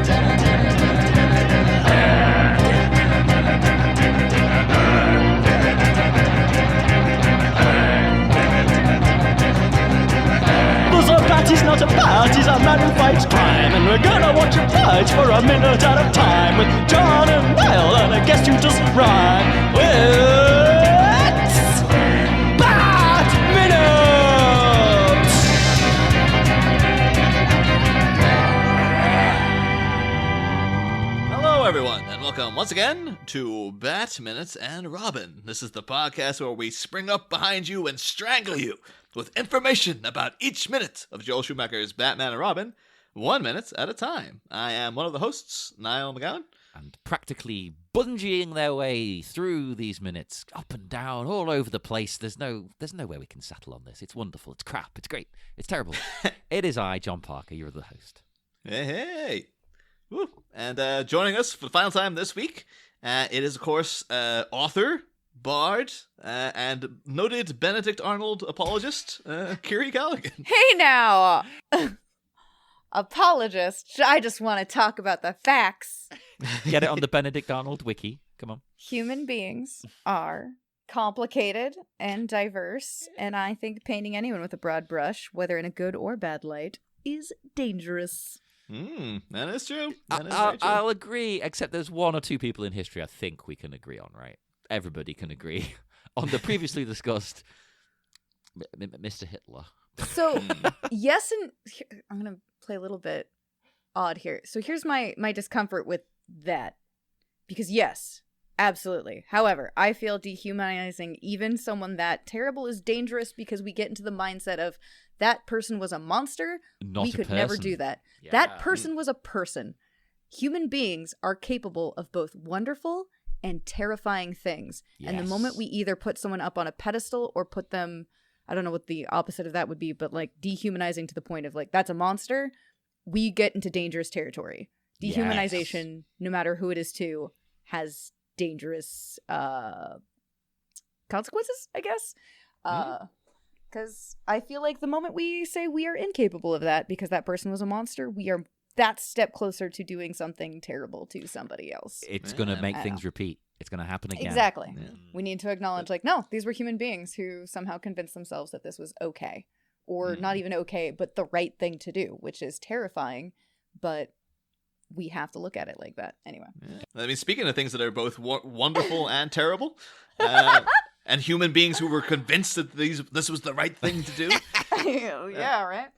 He's not a bat, he's a man who fights crime. And we're gonna watch him fight for a minute at a time. With John and Niall and a guest who doesn't rhyme. It's Bat Minutes! Hello everyone, and welcome once again to Bat Minutes and Robin. This is the podcast where we spring up behind you and strangle you with information about each minute of Joel Schumacher's Batman and Robin, 1 minute at a time. I am one of the hosts, Niall McGowan. And practically bungeeing their way through these minutes, up and down, all over the place. There's no way we can settle on this. It's wonderful. It's crap. It's great. It's terrible. It is I, John Parker. You're the host. Hey. Woo. And joining us for the final time this week, it is, of course, author, bard, and noted Benedict Arnold apologist, Kiri Callaghan. Hey now! Apologist. I just want to talk about the facts. Get it on the Benedict Arnold wiki. Come on. Human beings are complicated and diverse, and I think painting anyone with a broad brush, whether in a good or bad light, is dangerous. That is true. I'll agree, except there's one or two people in history I think we can agree on, right? Everybody can agree on the previously discussed Mr. Hitler. So, yes, and I'm going to play a little bit odd here. So here's my discomfort with that. Because yes, absolutely. However, I feel dehumanizing even someone that terrible is dangerous because we get into the mindset of that person was a monster. We could never do that. Yeah. That person was a person. Human beings are capable of both wonderful and terrifying things. Yes. And the moment we either put someone up on a pedestal or put them, I don't know what the opposite of that would be, but like dehumanizing to the point of like, that's a monster, we get into dangerous territory. Dehumanization, no matter who it is to, has dangerous consequences, I guess. Because I feel like the moment we say we are incapable of that because that person was a monster, we are that step closer to doing something terrible to somebody else. It's going to make things repeat. It's going to happen again. Exactly. Yeah. We need to acknowledge, like, no, these were human beings who somehow convinced themselves that this was okay. Or not even okay, but the right thing to do, which is terrifying, but we have to look at it like that. Anyway. Yeah. I mean, speaking of things that are both wonderful and terrible, and human beings who were convinced that this was the right thing to do. Yeah, right?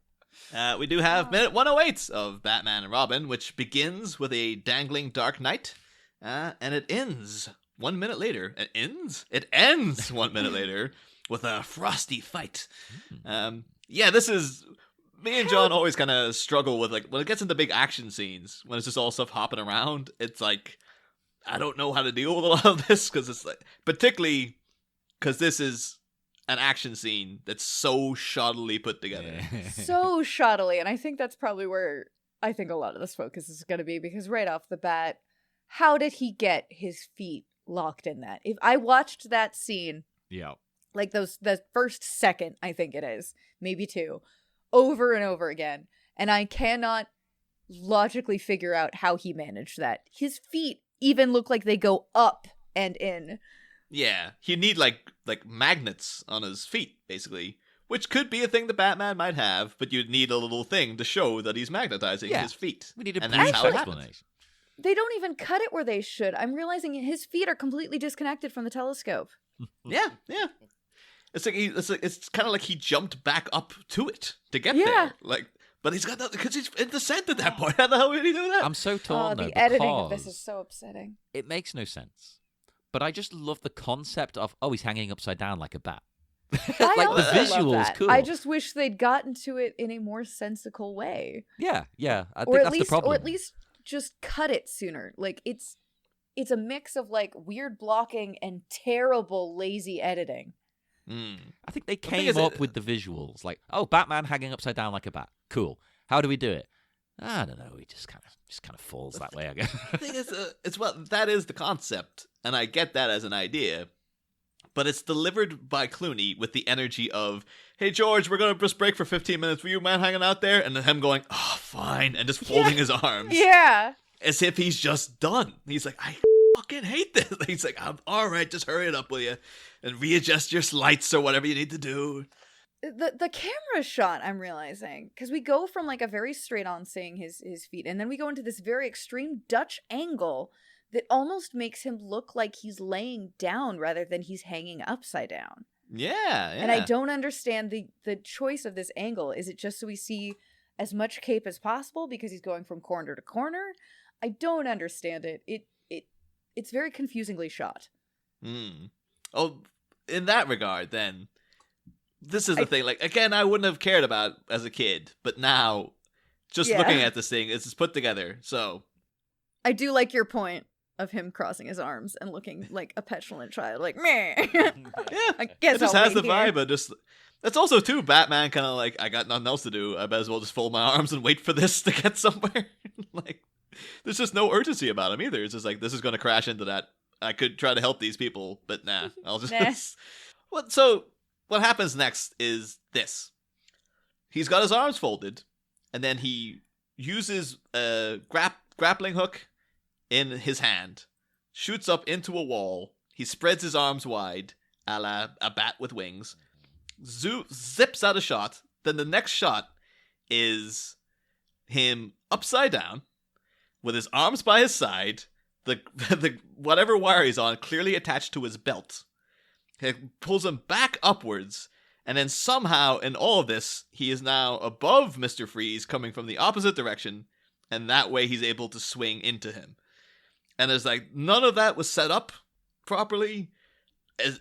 We do have minute 108 of Batman and Robin, which begins with a dangling Dark Knight, and it ends 1 minute later. It ends 1 minute later with a frosty fight. This is... Me and John always kind of struggle with, like, when it gets into big action scenes, when it's just all stuff hopping around, it's like, I don't know how to deal with a lot of this, because it's like, particularly because this is an action scene that's so shoddily put together. So shoddily, and I think that's probably where I think a lot of this focus is going to be, because right off the bat, how did he get his feet locked in that? If I watched that scene, like the first second, I think it is, maybe two, over and over again, and I cannot logically figure out how he managed that. His feet even look like they go up and in. Yeah, he'd need like magnets on his feet, basically, which could be a thing that Batman might have, but you'd need a little thing to show that he's magnetizing his feet. We need a brief explanation. They don't even cut it where they should. I'm realizing his feet are completely disconnected from the telescope. Yeah. It's kind of like he jumped back up to it to get there. Like, but he's got that because he's in descent at that point. How the hell did he do that? I'm so torn though. The editing of this is so upsetting. It makes no sense. But I just love the concept of he's hanging upside down like a bat. Like the visual's cool. I just wish they'd gotten to it in a more sensical way. Yeah. I think that's the problem. Or at least just cut it sooner. Like it's a mix of like weird blocking and terrible lazy editing. I think they came up with the visuals, like, Batman hanging upside down like a bat. Cool. How do we do it? I don't know. He just kind of falls that way, I guess. The thing is, that is the concept, and I get that as an idea. but it's delivered by Clooney with the energy of, hey, George, we're going to just break for 15 minutes. Were you man hanging out there? And then him going, oh, fine, and just folding his arms. Yeah. As if he's just done. He's like, I fucking hate this. He's like, all right, just hurry it up, will you? And readjust your lights or whatever you need to do. The camera shot, I'm realizing, because we go from like a very straight on seeing his feet, and then we go into this very extreme Dutch angle that almost makes him look like he's laying down rather than he's hanging upside down. Yeah. And I don't understand the choice of this angle. Is it just so we see as much cape as possible because he's going from corner to corner? I don't understand it. It's very confusingly shot. Oh, in that regard, then, this is the thing. Like, again, I wouldn't have cared about as a kid, but now, just looking at this thing, it's put together. So, I do like your point of him crossing his arms and looking like a petulant child, like meh. Yeah, I guess it just I'll has the wait here. vibe of just. That's also too Batman, kind of like, I got nothing else to do. I bet as well just fold my arms and wait for this to get somewhere. Like, there's just no urgency about him either. It's just like, this is going to crash into that. I could try to help these people, but nah, I'll just. So what happens next is this. He's got his arms folded, and then he uses a grappling hook in his hand, shoots up into a wall. He spreads his arms wide, a la a bat with wings, zips out a shot. Then the next shot is him upside down, with his arms by his side, the whatever wire he's on clearly attached to his belt. It pulls him back upwards, and then somehow in all of this, he is now above Mr. Freeze, coming from the opposite direction, and that way he's able to swing into him. And there's like, none of that was set up properly.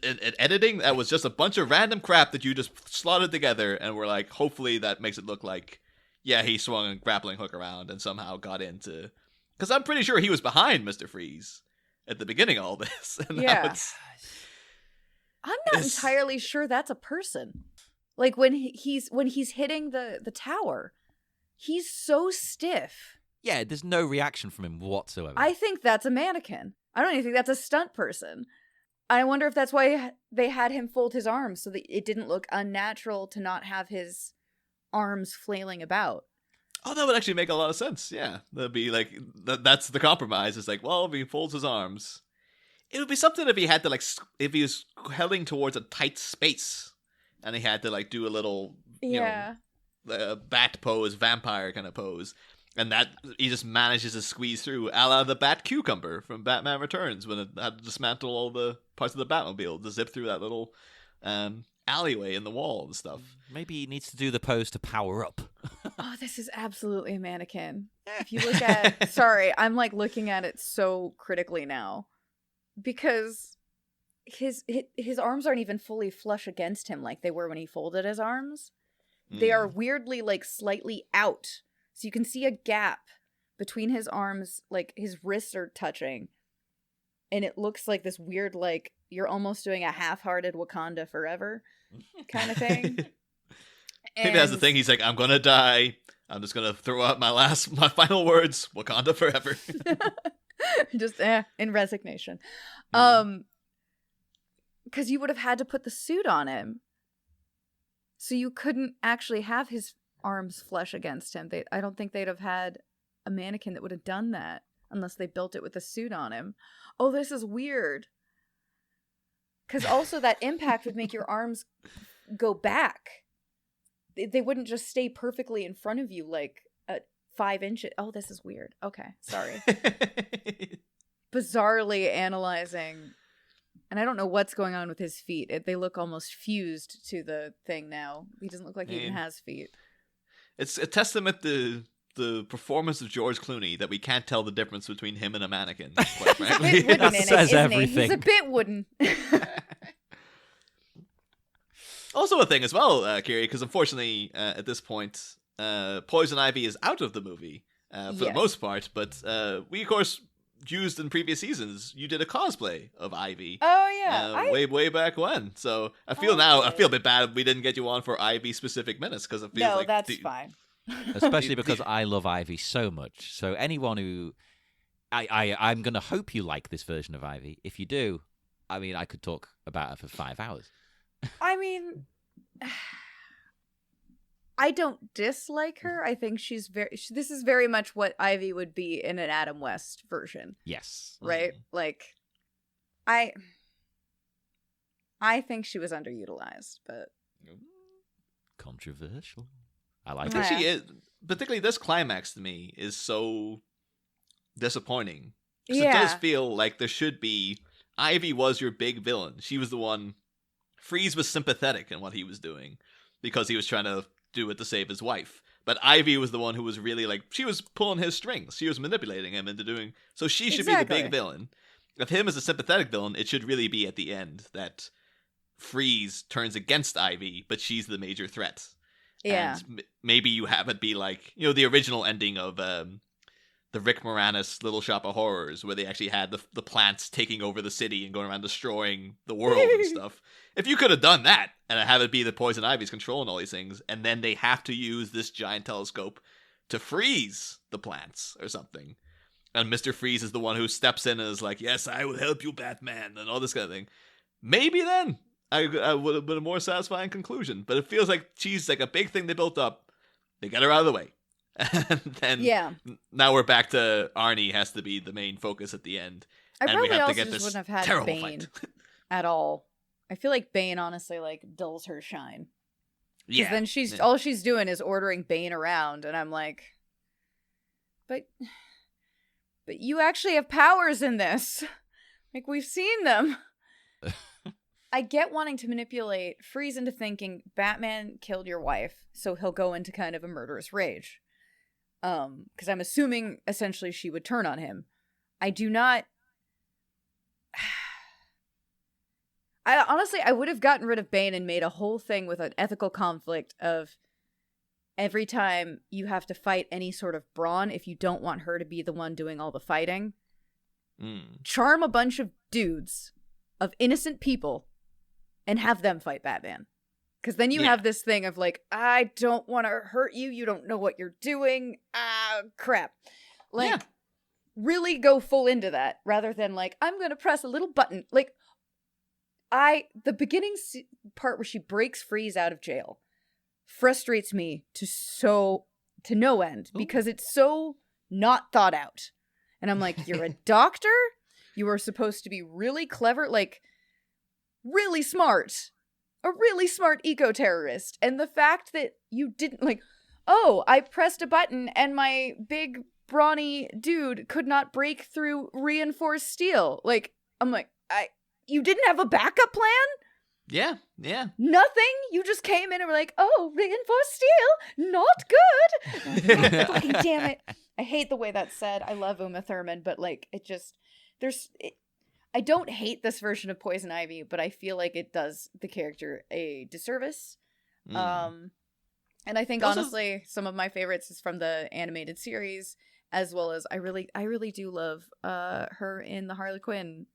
In editing, that was just a bunch of random crap that you just slotted together, and we're like, hopefully that makes it look like, yeah, he swung a grappling hook around and somehow got into... Because I'm pretty sure he was behind Mr. Freeze at the beginning of all this. And yeah. I'm not entirely sure that's a person. Like when he's hitting the tower, he's so stiff. Yeah, there's no reaction from him whatsoever. I think that's a mannequin. I don't even think that's a stunt person. I wonder if that's why they had him fold his arms so that it didn't look unnatural to not have his arms flailing about. Oh, that would actually make a lot of sense. Yeah, that'd be like that's the compromise. It's like, well, if he folds his arms, it would be something if he had to like if he was heading towards a tight space and he had to like do a little you know, bat pose, vampire kind of pose, and that he just manages to squeeze through, a la the Bat Cucumber from Batman Returns when it had to dismantle all the parts of the Batmobile to zip through that little alleyway in the wall and stuff. Maybe he needs to do the pose to power up. Oh, this is absolutely a mannequin. If you look at... Sorry, I'm like looking at it so critically now. Because his arms aren't even fully flush against him like they were when he folded his arms. They are weirdly like slightly out. So you can see a gap between his arms, like his wrists are touching. And it looks like this weird, like, you're almost doing a half-hearted Wakanda forever kind of thing. Maybe that's the thing. He's like, I'm going to die. I'm just going to throw out my final words. Wakanda forever. Just in resignation. Because you would have had to put the suit on him. So you couldn't actually have his arms flush against him. I don't think they'd have had a mannequin that would have done that unless they built it with a suit on him. Oh, this is weird. Because also that impact would make your arms go back. They wouldn't just stay perfectly in front of you like 5 inches. Oh, this is weird. Okay, sorry. Bizarrely analyzing. And I don't know what's going on with his feet. They look almost fused to the thing now. He doesn't look like he even has feet. It's a testament to the performance of George Clooney that we can't tell the difference between him and a mannequin, quite frankly. He's a bit wooden in says it, everything. He's a bit wooden. Also a thing as well, Kiri, because unfortunately at this point, Poison Ivy is out of the movie for the most part, but we, of course, used in previous seasons, you did a cosplay of Ivy. Oh, yeah. Way back when. So I feel I feel a bit bad we didn't get you on for Ivy-specific minutes, because it feels like... No, that's fine. Especially because I love Ivy so much. So anyone who... I'm going to hope you like this version of Ivy. If you do, I mean, I could talk about her for 5 hours. I mean, I don't dislike her. I think she's this is very much what Ivy would be in an Adam West version. Yes. Right? Like, I think she was underutilized, but Controversial. I I like think it. she is. Particularly this climax to me is so disappointing. 'Cause it does feel like there should be. Ivy was your big villain. She was the one. Freeze was sympathetic in what he was doing because he was trying to do it to save his wife. But Ivy was the one who was really like, she was pulling his strings. She was manipulating him into doing. So she should be the big villain. If him as a sympathetic villain, it should really be at the end that Freeze turns against Ivy, but she's the major threat. yeah. And maybe you have it be like, you know, the original ending of the Rick Moranis Little Shop of Horrors, where they actually had the plants taking over the city and going around destroying the world and stuff. If you could have done that and have it be the Poison Ivy's controlling all these things, and then they have to use this giant telescope to freeze the plants or something, and Mr. Freeze is the one who steps in and is like, yes, I will help you, Batman, and all this kind of thing, maybe then I would have been a more satisfying conclusion. But it feels like she's like a big thing they built up. They get her out of the way. And then now we're back to Arnie has to be the main focus at the end. I and we probably have to also get just this wouldn't have had terrible Bane fight. at all. I feel like Bane honestly like dulls her shine. Because Yeah. then all she's doing is ordering Bane around, and I'm like, but you actually have powers in this. Like, we've seen them. I get wanting to manipulate Freeze into thinking Batman killed your wife, so he'll go into kind of a murderous rage. Because I'm assuming essentially she would turn on him. I do not. I would have gotten rid of Bane and made a whole thing with an ethical conflict of every time you have to fight any sort of brawn, if you don't want her to be the one doing all the fighting, charm a bunch of dudes, of innocent people, and have them fight Batman. Because then you have this thing of like, I don't want to hurt you. You don't know what you're doing. Crap. Like, really go full into that rather than like, I'm going to press a little button. Like, the beginning part where she breaks Freeze out of jail frustrates me to no end because it's so not thought out. And I'm like, you're a doctor? You are supposed to be really clever, like, really smart. A really smart eco-terrorist. And the fact that you didn't, like, oh, I pressed a button and my big, brawny dude could not break through reinforced steel. Like, I'm like, you didn't have a backup plan? Yeah. Nothing? You just came in and were like, oh, reinforced steel? Not good. Fucking damn it. I hate the way that's said. I love Uma Thurman, but, like, it just, I don't hate this version of Poison Ivy, but I feel like it does the character a disservice. And I think honestly, some of my favorites is from the animated series, as well as I really do love her in the Harley Quinn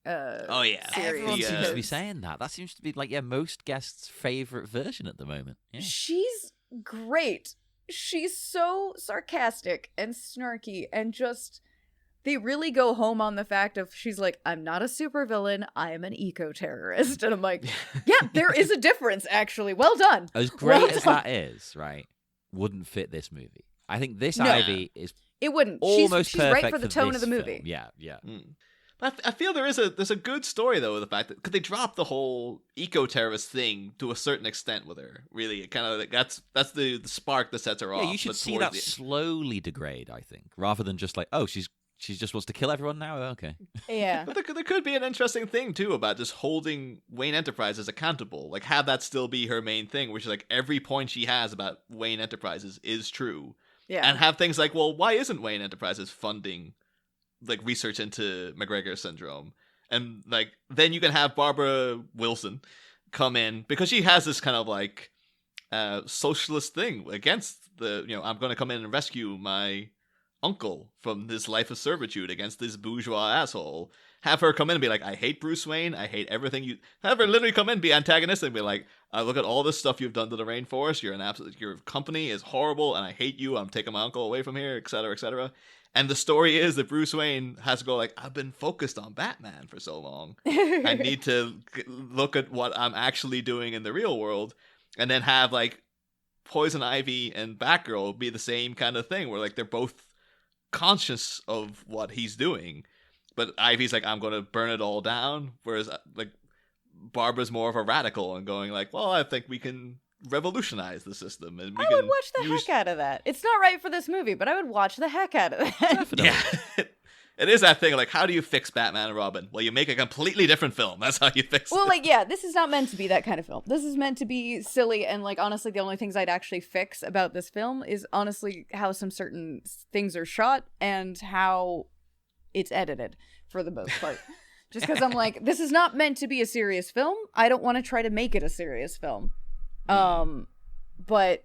series. Everyone seems to be saying that. That seems to be like most guests' favorite version at the moment. Yeah. She's great. She's so sarcastic and snarky and just. They really go home on the fact of she's like, I'm not a supervillain, I am an eco-terrorist. And I'm like, yeah, there is a difference, actually. Well done. As great as that is, right, wouldn't fit this movie. I think this Ivy is it wouldn't. Almost she's perfect right for the tone of the this movie. film. Yeah. But I feel there's a good story though with the fact that because they dropped the whole eco-terrorist thing to a certain extent with her. Really, it kind of like that's the spark that sets her off. Yeah, you should see that slowly degrade. I think rather than just like, oh, she just wants to kill everyone now? Okay. Yeah. But there could be an interesting thing, too, about just holding Wayne Enterprises accountable. Like, have that still be her main thing, which is like every point she has about Wayne Enterprises is true. Yeah. And have things like, well, why isn't Wayne Enterprises funding, like, research into McGregor syndrome? And, like, then you can have Barbara Wilson come in, because she has this kind of, like, socialist thing against I'm going to come in and rescue my uncle from this life of servitude against this bourgeois asshole. Have her come in and be like, I hate Bruce Wayne, I hate everything you have her literally come in, be antagonistic and be like, I look at all this stuff you've done to the rainforest, your company is horrible and I hate you, I'm taking my uncle away from here, etc., etc. And the story is that Bruce Wayne has to go like, I've been focused on Batman for so long. I need to look at what I'm actually doing in the real world. And then have like Poison Ivy and Batgirl be the same kind of thing where like they're both conscious of what he's doing. But Ivy's like, I'm going to burn it all down. Whereas like Barbara's more of a radical and going like, well, I think we can revolutionize the system. And I would watch the heck out of that. It's not right for this movie, but I would watch the heck out of that. Definitely. Yeah. It is that thing, like, how do you fix Batman and Robin? Well, you make a completely different film. That's how you fix it. Well, like, yeah, this is not meant to be that kind of film. This is meant to be silly, and, like, honestly, the only things I'd actually fix about this film is, honestly, how some certain things are shot and how it's edited, for the most part. Just because I'm like, this is not meant to be a serious film. I don't want to try to make it a serious film. But,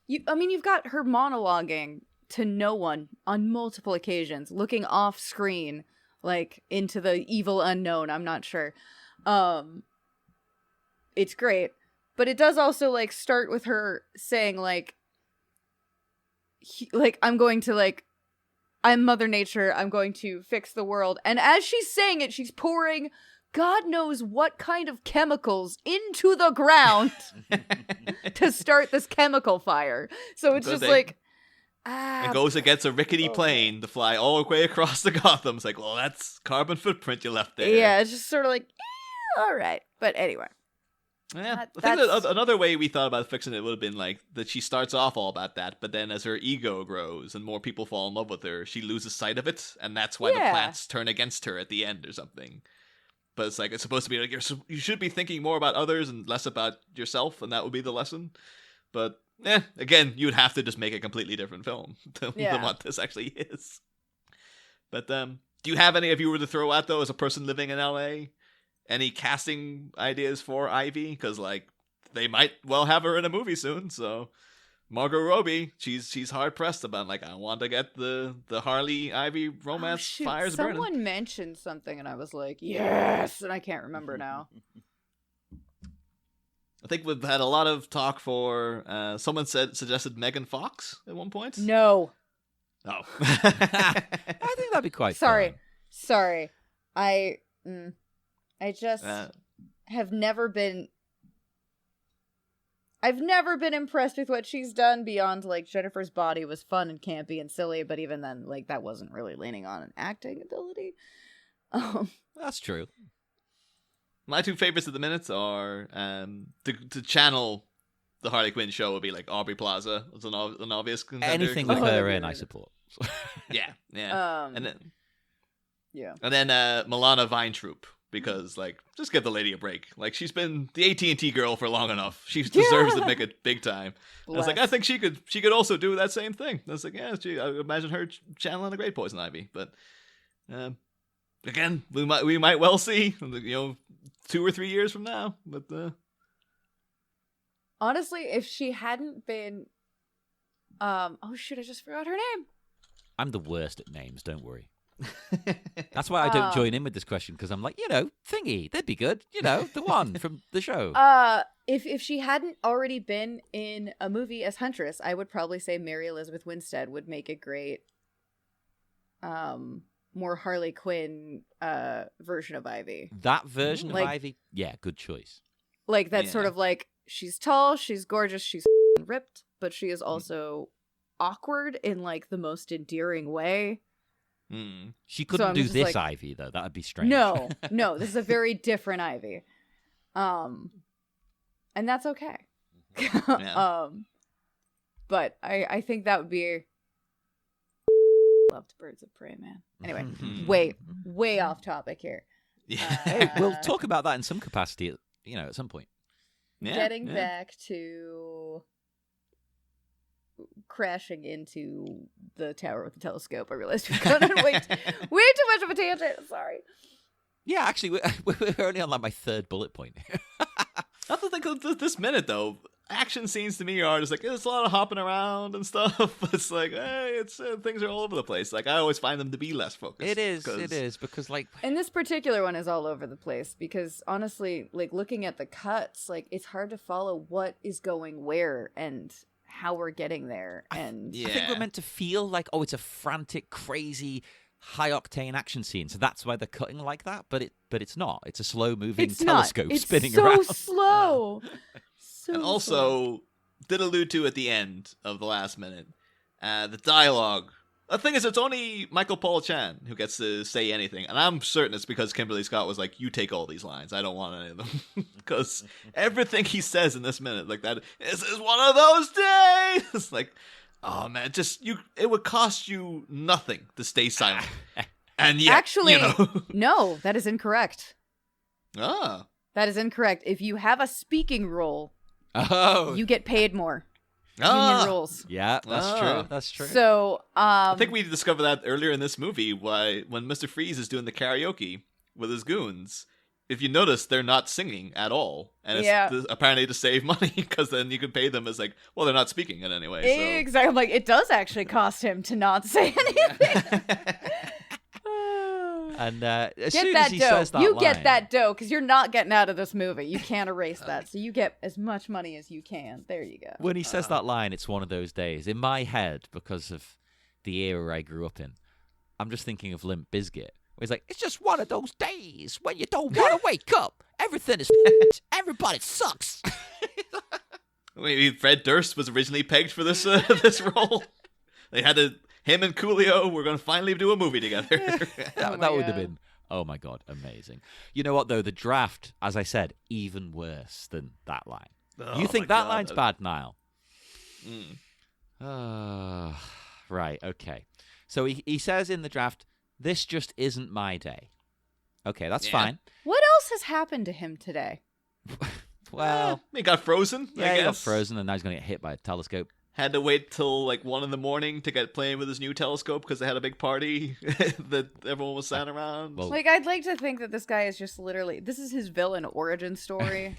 you've got her monologuing to no one on multiple occasions, looking off screen, like into the evil unknown. I'm not sure. It's great, but it does also like start with her saying like I'm going to like, I'm Mother Nature. I'm going to fix the world. And as she's saying it, she's pouring God knows what kind of chemicals into the ground to start this chemical fire. So it's just like, and goes against a rickety plane to fly all the way across the Gotham. It's like, well, that's carbon footprint you left there. Yeah, it's just sort of like, all right. But anyway. Yeah, I think that another way we thought about fixing it would have been like that she starts off all about that, but then as her ego grows and more people fall in love with her, she loses sight of it, and that's why the plants turn against her at the end or something. But it's like, it's supposed to be like, you should be thinking more about others and less about yourself, and that would be the lesson. But again, you'd have to just make a completely different film than what this actually is. But do you have any, if you were to throw out though, as a person living in LA, any casting ideas for Ivy? Because like they might well have her in a movie soon. So Margot Robbie, she's hard pressed about like, I want to get the Harley Ivy romance fires burning. Someone mentioned something and I was like, yes, and I can't remember now. I think we've had a lot of talk for, someone suggested Megan Fox at one point. No. Oh. I think that'd be quite fun. Sorry. I just have never been... I've never been impressed with what she's done beyond, like, Jennifer's Body was fun and campy and silly, but even then, like, that wasn't really leaning on an acting ability. That's true. My two favorites at the minute are to channel the Harley Quinn show would be like Aubrey Plaza. It's an obvious contender. Anything with her in, I support. Yeah. And then and then Milana Weintraub, because like just give the lady a break. Like she's been the AT&T girl for long enough. She deserves to make it big time. I was like, I think she could also do that same thing. I was like, I imagine her channeling a great Poison Ivy, but. Again, we might well see, 2 or 3 years from now. But honestly, if she hadn't been, oh shoot, I just forgot her name. I'm the worst at names. Don't worry. That's why I don't join in with this question, because I'm like, Thingy, that'd be good. The one from the show. If she hadn't already been in a movie as Huntress, I would probably say Mary Elizabeth Winstead would make a great, more Harley Quinn version of Ivy. That version of Ivy? Yeah, good choice. Like, that's sort of like, she's tall, she's gorgeous, she's ripped, but she is also awkward in, like, the most endearing way. She couldn't do this like, Ivy, though. That would be strange. No, this is a very different Ivy. And that's okay. But I think that would be... Loved Birds of Prey, man. Anyway, way off topic here. Yeah, we'll talk about that in some capacity, at some point. Getting back to crashing into the tower with the telescope, I realized we've gone on way too much of a tangent. Sorry. Yeah, actually, we're only on like my third bullet point. That's the thing. This minute though. Action scenes to me are just like, there's a lot of hopping around and stuff. It's like, things are all over the place. Like, I always find them to be less focused. It is, because like... And this particular one is all over the place, because honestly, like, looking at the cuts, like, it's hard to follow what is going where and how we're getting there. And Yeah. I think we're meant to feel like, oh, it's a frantic, crazy, high-octane action scene, so that's why they're cutting like that. But it's not. It's a slow-moving it's telescope not. It's spinning so around. slow. So And slow. also, did allude to at the end of the last minute, the dialogue. The thing is, it's only Michael Paul Chan who gets to say anything, and I'm certain it's because Kimberly Scott was like, "You take all these lines. I don't want any of them," because everything he says in this minute, like that, this is one of those days. It's like, oh man, it would cost you nothing to stay silent, and yet, Actually, you know. no, that is incorrect. Ah, That is incorrect. If you have a speaking role, Oh, you get paid more. ah. Union rules. yeah, that's Ah. true. That's true. So, I think we discovered that earlier in this movie. Why, when Mr. Freeze is doing the karaoke with his goons, if you notice, they're not singing at all, and it's Yeah. apparently to save money because then you can pay them as like, well, they're not speaking in any way. So. exactly. I'm like, it does actually cost him to not say anything. And as Get soon that as he dough. says that You line, get that dough because you're not getting out of this movie. You can't erase that. So you get as much money as you can. There you go. when he says that line, it's one of those days. In my head, because of the era I grew up in, I'm just thinking of Limp Bizkit. Where he's like, it's just one of those days when you don't want to wake up. Everything is everybody sucks. Maybe Fred Durst was originally pegged for this this role. They had him and Coolio were going to finally do a movie together. Oh my that would have God. been, oh my God, amazing. You know what, though? The draft, as I said, even worse than that line. Oh You think my that God. line's bad, Niall? Mm. Right, okay. So he says in the draft, this just isn't my day. Okay, that's Yeah. fine. What else has happened to him today? Well, He got frozen. yeah, I he got guess. frozen, and now he's going to get hit by a telescope. Had to wait till like 1 a.m. to get playing with his new telescope because they had a big party that everyone was sat around. Well- Like, I'd like to think that this guy is just literally, this is his villain origin story.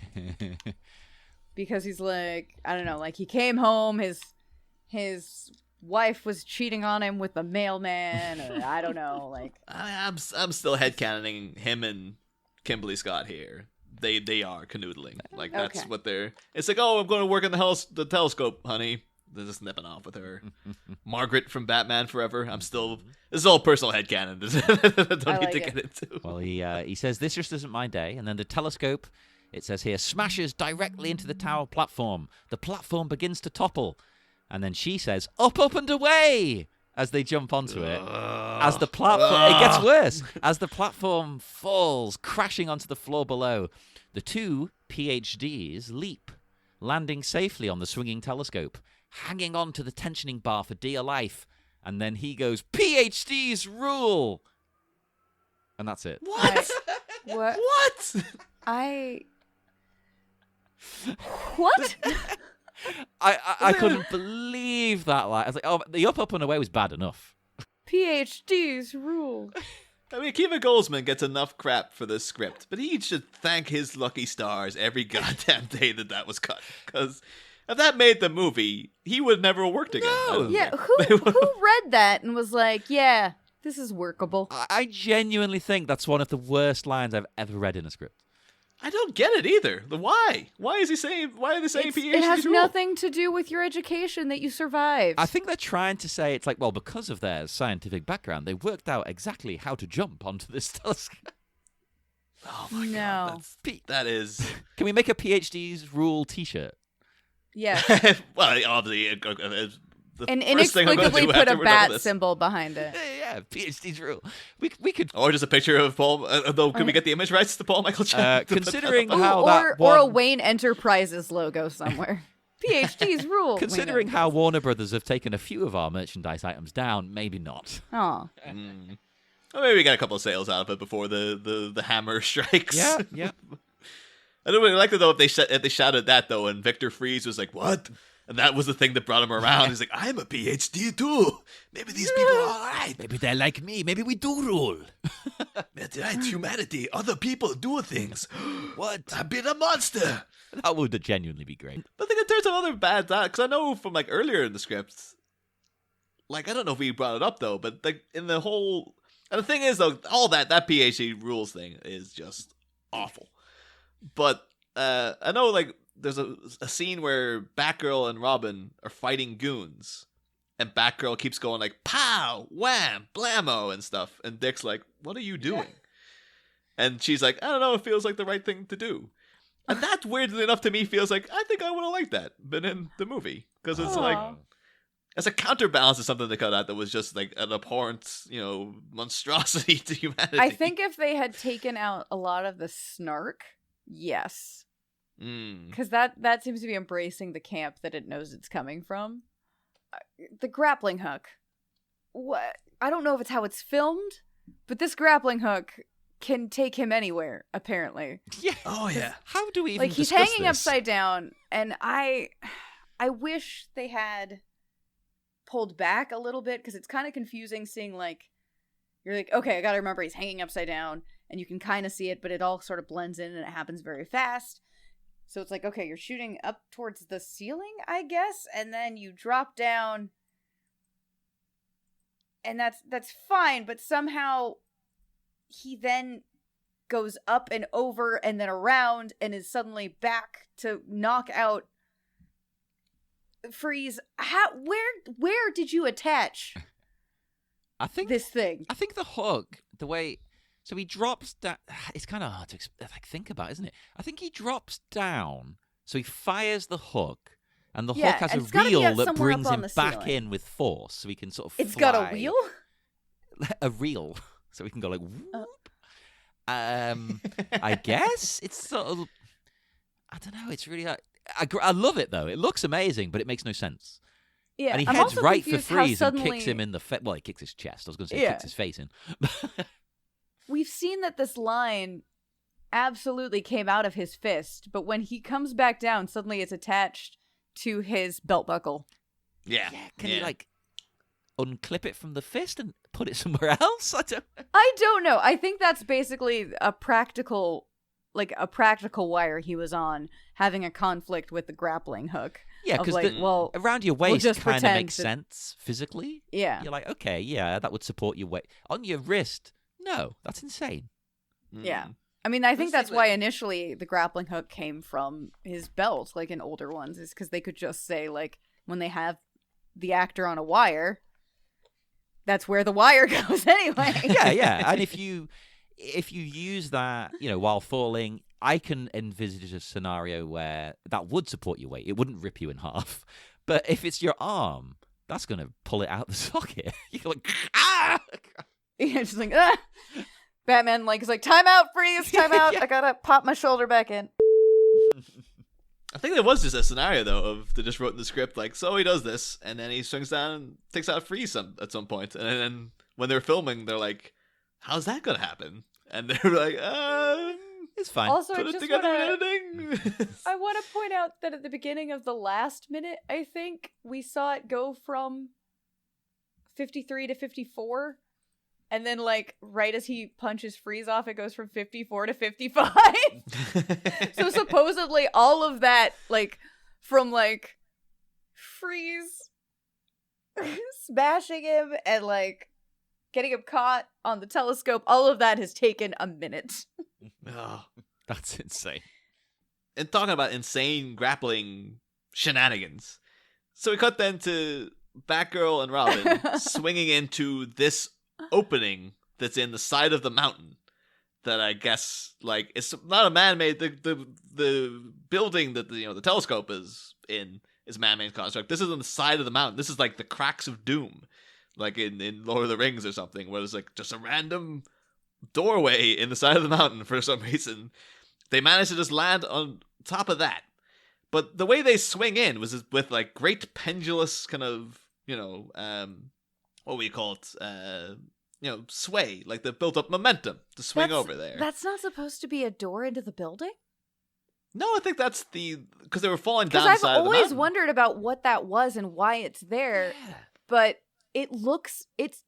Because he's like, I don't know, like he came home, his wife was cheating on him with the mailman, or I don't know, like. I'm still headcanoning him and Kimberly Scott here. They are canoodling. Like that's Okay. what they're. It's like, oh, I'm going to work in the telescope, honey. They're just nipping off with her. Margaret from Batman Forever. I'm still. This is all personal headcanon. Don't I need like to it. get into. Well, he says, this just isn't my day. And then the telescope, it says here, smashes directly into the tower platform. The platform begins to topple. And then she says, up, up, and away, as they jump onto it. As the platform, it gets worse. As the platform falls, crashing onto the floor below, the two PhDs leap, landing safely on the swinging telescope, hanging on to the tensioning bar for dear life. And then he goes, PhDs rule! And that's it. What? What? What? What? I couldn't believe that line. I was like, oh, the up, up, and away was bad enough. PhDs rule. I mean, Akiva Goldsman gets enough crap for this script, but he should thank his lucky stars every goddamn day that was cut. Because if that made the movie, he would never have worked again. I don't Yeah, think. who read that and was like, yeah, this is workable? I genuinely think that's one of the worst lines I've ever read in a script. I don't get it either. The why? Why is he saying? Why are they saying PhDs It has rule? nothing to do with your education that you survived. I think they're trying to say it's like, well, because of their scientific background, they worked out exactly how to jump onto this telescope. Oh my No. god, that is. Can we make a PhD's rule T-shirt? Yeah. Well, obviously, the And first thing I'm gonna inexplicably do put after a we're done bat with this. symbol behind it. Yeah, PhD's rule. We could. Or just a picture of Paul. Though, can we get the image rights to Paul Michael Chan? Considering Ooh, how or that a one- Wayne Enterprises logo somewhere. PhD's rule. Considering how Warner Brothers have taken a few of our merchandise items down, maybe not. Oh. Well, maybe we got a couple of sales out of it before the hammer strikes. Yeah. I don't really like it though if they shouted that though, and Victor Freeze was like, "What?" And that was the thing that brought him around. He's like, "I'm a PhD too. Maybe these people are all right. Maybe they're like me. Maybe we do rule. That's right, humanity. Other people do things. What? I've been a monster." That would genuinely be great. But I think it turns out other bad because I know from like earlier in the script, like I don't know if we brought it up though, but like in the whole, and the thing is though, all that PhD rules thing is just awful. But I know like there's a scene where Batgirl and Robin are fighting goons, and Batgirl keeps going like pow, wham, blammo, and stuff, and Dick's like, "What are you doing?" And she's like, "I don't know. It feels like the right thing to do." And that, weirdly enough, to me feels like I think I would have liked that, but in the movie, because it's like as a counterbalance to something they cut out that was just like an abhorrent, monstrosity to humanity. I think if they had taken out a lot of the snark, yes. Because that seems to be embracing the camp that it knows it's coming from. The grappling hook. What? I don't know if it's how it's filmed, but this grappling hook can take him anywhere, apparently. Yeah. Oh, yeah. How do we even He's discuss hanging this? upside down, and I wish they had pulled back a little bit, because it's kind of confusing seeing, you're like, okay, I gotta remember he's hanging upside down, and you can kind of see it, but it all sort of blends in, and it happens very fast. So it's like, okay, you're shooting up towards the ceiling, I guess, and then you drop down, and that's fine, but somehow he then goes up and over and then around and is suddenly back to knock out Freeze. Where did you attach this thing? I think the hook, the way... So he drops down. It's kind of hard to think about, isn't it? I think he drops down. So he fires the hook, and the hook has a reel that brings him back in with force, so he can sort of fly. It's got a wheel? A reel. So he can go like, whoop. I guess it's sort of... I don't know. It's really... I love it, though. It looks amazing, but it makes no sense. Yeah, and he heads right for Freeze and kicks him in the face. Well, he kicks his chest. I was going to say he kicks his face in. We've seen that this line absolutely came out of his fist, but when he comes back down, suddenly it's attached to his belt buckle. Yeah. Can he, unclip it from the fist and put it somewhere else? I don't know. I think that's basically a practical wire he was on, having a conflict with the grappling hook. Yeah, because around your waist kind of makes sense physically. Yeah. You're like, okay, yeah, that would support your weight. On your wrist, no, that's insane. Yeah. I mean, I think that's why initially the grappling hook came from his belt, in older ones, is because they could just say, when they have the actor on a wire, that's where the wire goes anyway. Yeah. And if you use that, while falling, I can envisage a scenario where that would support your weight. It wouldn't rip you in half. But if it's your arm, that's going to pull it out the socket. You're like, ah! Yeah, just ah! Batman, is like, time out, Freeze, time out. I gotta pop my shoulder back in. I think there was just a scenario, though, of they just wrote in the script, so he does this, and then he swings down and takes out Freeze at some point. And then when they're filming, they're like, how's that gonna happen? And they're like, it's fine. Also, put it together in editing. I want to point out that at the beginning of the last minute, I think, we saw it go from 53 to 54. And then, right as he punches Freeze off, it goes from 54 to 55. So supposedly all of that, from, Freeze smashing him and, getting him caught on the telescope, all of that has taken a minute. Oh, that's insane. And talking about insane grappling shenanigans. So we cut then to Batgirl and Robin swinging into this opening that's in the side of the mountain that I guess it's not a man-made. The building that the telescope is in is man-made construct. This is on the side of the mountain. This is the cracks of doom, in Lord of the Rings or something, where there's just a random doorway in the side of the mountain for some reason. They managed to just land on top of that, but the way they swing in was with great pendulous kind of what we call it, sway, the built up momentum to swing over there. That's not supposed to be a door into the building? No, I think that's because they were falling down the Because side of the mountain. I've always wondered about what that was and why it's there. Yeah. But it looks, it's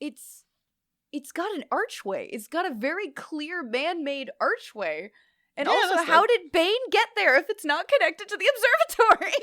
got an archway. It's got a very clear man-made archway. And Yeah, also, that's how did Bane get there if it's not connected to the observatory?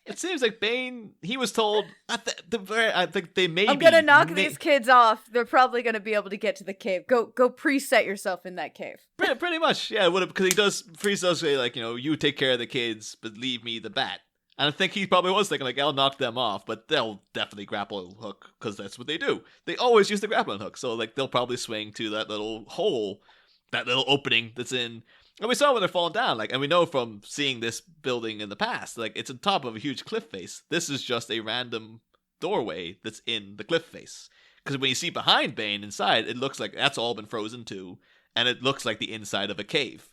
It seems like Bane, he was told, I think they may I'm be... gonna knock these kids off. They're probably gonna be able to get to the cave. Go preset yourself in that cave. Pretty much, yeah. Because Freeze does say, like, you take care of the kids, but leave me the bat. And I think he probably was thinking, like, I'll knock them off, but they'll definitely grapple hook, because that's what they do. They always use the grappling hook, so, like, they'll probably swing to that little hole, that little opening that's in... And we saw when they're falling down, like, and we know from seeing this building in the past, like, it's on top of a huge cliff face. This is just a random doorway that's in the cliff face. Because when you see behind Bane inside, it looks like that's all been frozen too, and it looks like the inside of a cave.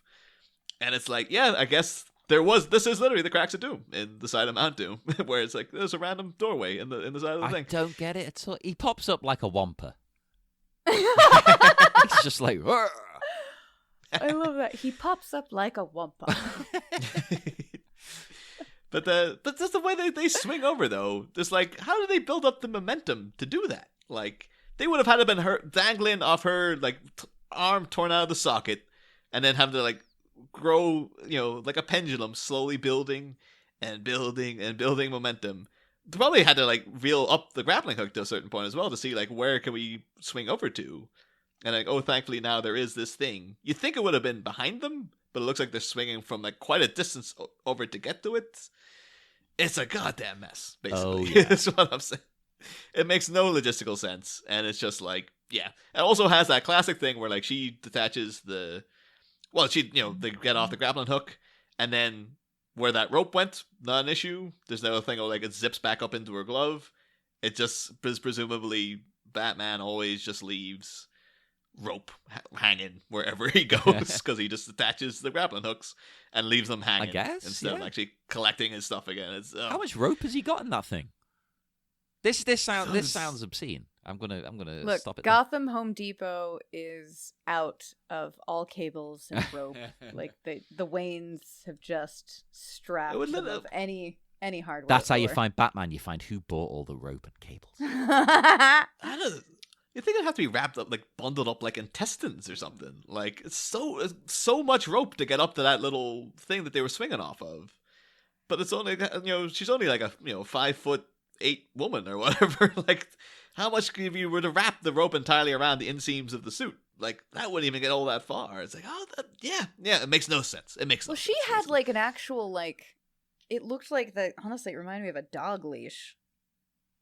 And it's like, yeah, I guess this is literally the Cracks of Doom in the side of Mount Doom, where it's like there's a random doorway in the side of the thing. I don't get it at all. He pops up like a wampa. It's just like. Rrr. I love that. He pops up like a wampa. But just the way they swing over, though, just like, how do they build up the momentum to do that? Like, they would have had to been her dangling off her, like, arm torn out of the socket, and then have to, like, grow, like a pendulum, slowly building and building and building momentum. They probably had to, like, reel up the grappling hook to a certain point as well to see, like, where can we swing over to? And like, oh, thankfully now there is this thing. You'd think it would have been behind them, but it looks like they're swinging from like quite a distance over to get to it. It's a goddamn mess, basically. Oh, yeah. That's what I'm saying. It makes no logistical sense, and it's just like, yeah. It also has that classic thing where like she detaches they get off the grappling hook, and then where that rope went, not an issue. There's no thing like it zips back up into her glove. It just is presumably Batman always just leaves rope hanging wherever he goes because he just attaches the grappling hooks and leaves them hanging. I guess, instead of actually collecting his stuff again. It's How much rope has he got in that thing? This sounds obscene. I'm gonna Look, stop it. Gotham Home Depot is out of all cables and rope. Like the Waynes have just strapped them of any hardware. That's how you store. find Batman. You find who bought all the rope and cables. I don't. You think it'd have to be wrapped up, like bundled up, like intestines or something? Like it's so much rope to get up to that little thing that they were swinging off of. But it's only she's only like a 5'8" woman or whatever. Like how much if you were to wrap the rope entirely around the inseams of the suit? Like that wouldn't even get all that far. It's like yeah. It makes no sense. It makes. Well, she had like an actual like. It looked like honestly, it reminded me of a dog leash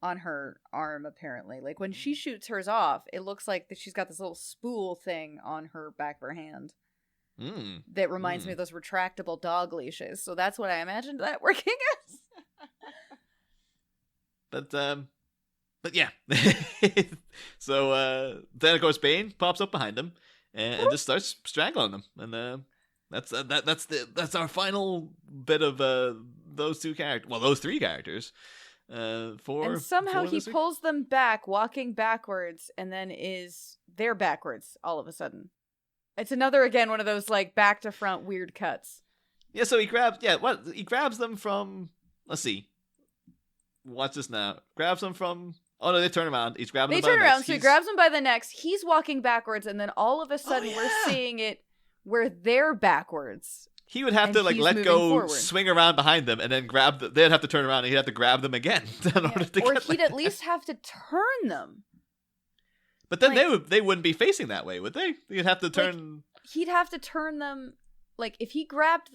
on her arm, apparently. Like when she shoots hers off, it looks like that she's got this little spool thing on her back of her hand that reminds me of those retractable dog leashes. So that's what I imagined that working as. But yeah. So then of course Bane pops up behind him and just starts strangling him, and that's our final bit of those three characters. And somehow he pulls them back, walking backwards, and then they're backwards all of a sudden. It's another, again, one of those like back to front weird cuts. Yeah, so he grabs them from, let's see. Watch this now. Grabs them from, oh no, they turn around. He's grabbing them by the necks. They turn around, so he grabs them by the necks. He's walking backwards, and then all of a sudden we're seeing it where they're backwards. He would have to like let go, forward. Swing around behind them, and then they'd have to turn around and he'd have to grab them again in order to or he'd at least have to turn them. But then they wouldn't be facing that way, would they? You'd have to turn. Like, he'd have to turn them. Like if he grabs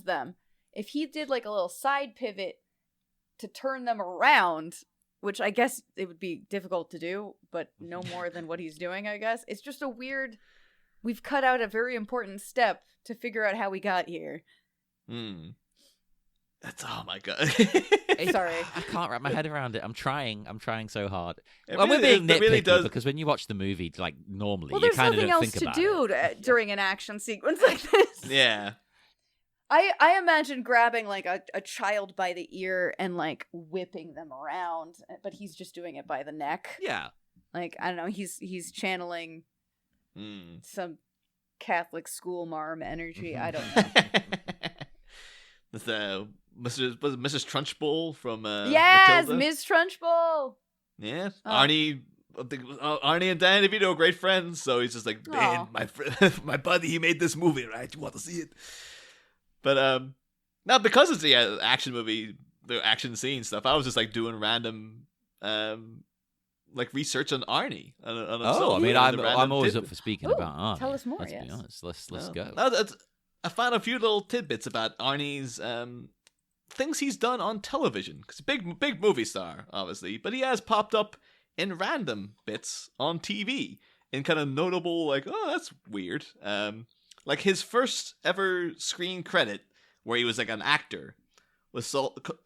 them. If he did like a little side pivot to turn them around, which I guess it would be difficult to do, but no more than what he's doing. I guess it's just a weird. We've cut out a very important step to figure out how we got here. That's, oh my god. Sorry. I can't wrap my head around it. I'm trying so hard. We're being nitpicky because when you watch the movie, like normally, you kind of don't think about it. There's nothing else to do during an action sequence like this. Yeah. I imagine grabbing like a child by the ear and like whipping them around, but he's just doing it by the neck. Yeah. Like, I don't know, he's channeling some Catholic school marm energy. I don't know. With Mrs. Trunchbull from yes, Matilda. Ms. Trunchbull. Yeah, Arnie Arnie and Danny DeVito are great friends, so he's just like, man, my friend, my buddy, he made this movie, right? You want to see it? But now because it's the action movie, the action scene stuff, I was just like doing random like research on Arnie. I mean, I'm always up for speaking about Arnie. Tell us more. Let's yes. be honest. Let's go. I found a few little tidbits about Arnie's things he's done on television. Because big movie star, obviously, but he has popped up in random bits on TV in kind of notable, like, oh, that's weird. Like his first ever screen credit, where he was like an actor, was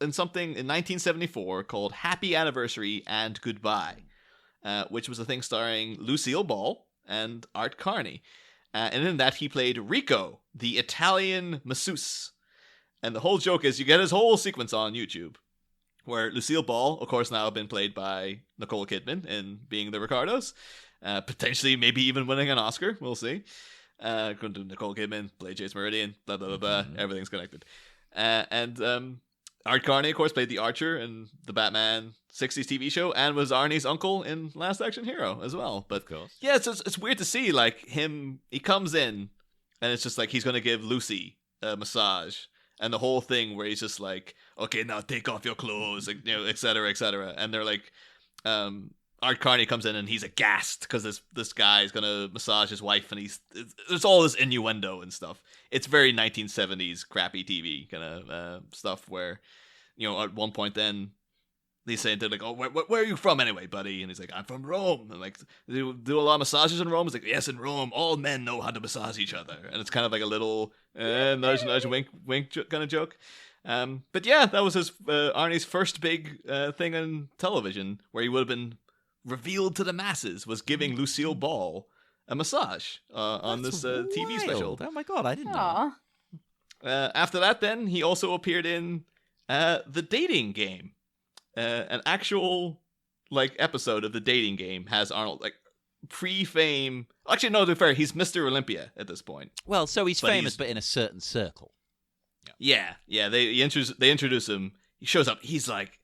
in something in 1974 called Happy Anniversary and Goodbye, which was a thing starring Lucille Ball and Art Carney. And in that, he played Rico, the Italian masseuse. And the whole joke is you get his whole sequence on YouTube, where Lucille Ball, of course, now been played by Nicole Kidman in Being the Ricardos, potentially maybe even winning an Oscar. We'll see. Nicole Kidman, play Chase Meridian, blah, blah, blah, blah. Everything's connected. And Art Carney, of course, played the Archer in the Batman 60s TV show and was Arnie's uncle in Last Action Hero as well. But Of course. yeah, it's weird to see, like, he comes in and it's just like he's going to give Lucy a massage. And the whole thing where he's just like, okay, now take off your clothes, like, you know, et cetera, et cetera. And they're like, Art Carney comes in and he's aghast because this guy is gonna massage his wife, and there's all this innuendo and stuff. It's very 1970s crappy TV kind of stuff where, you know, at one point then they say, they're like, oh, where are you from anyway, buddy? And he's like, I'm from Rome. And like, do a lot of massages in Rome? He's like, yes, in Rome, all men know how to massage each other. And it's kind of like a little nudge, wink, wink kind of joke. But yeah, that was his Arnie's first big thing on television, where he would have been revealed to the masses, was giving Lucille Ball a massage on That's this TV special. Oh my god, I didn't know. After that, then he also appeared in The Dating Game. An actual like episode of The Dating Game has Arnold like pre-fame. Actually, no, to be fair, he's Mr. Olympia at this point. Well, so he's famous, but in a certain circle. Yeah. They introduce him. He shows up. He's like,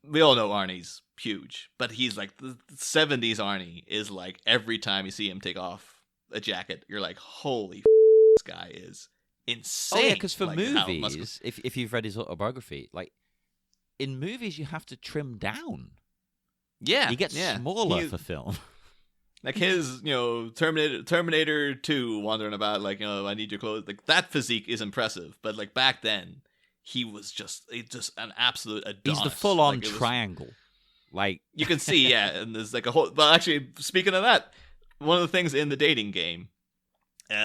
we all know Arnie's huge, but he's like the 70s Arnie is like every time you see him take off a jacket, you're like, holy this guy is insane. Oh yeah, because for like, movies, if you've read his autobiography, like in movies you have to trim down. Yeah, he gets smaller for film. Like his, you know, Terminator 2 wandering about like, you know, I need your clothes. Like that physique is impressive, but like back then, he was just an absolute Adonis. He's the full-on like, triangle. Like you can see, yeah, and there's like a whole. Well, actually, speaking of that, one of the things in The Dating Game,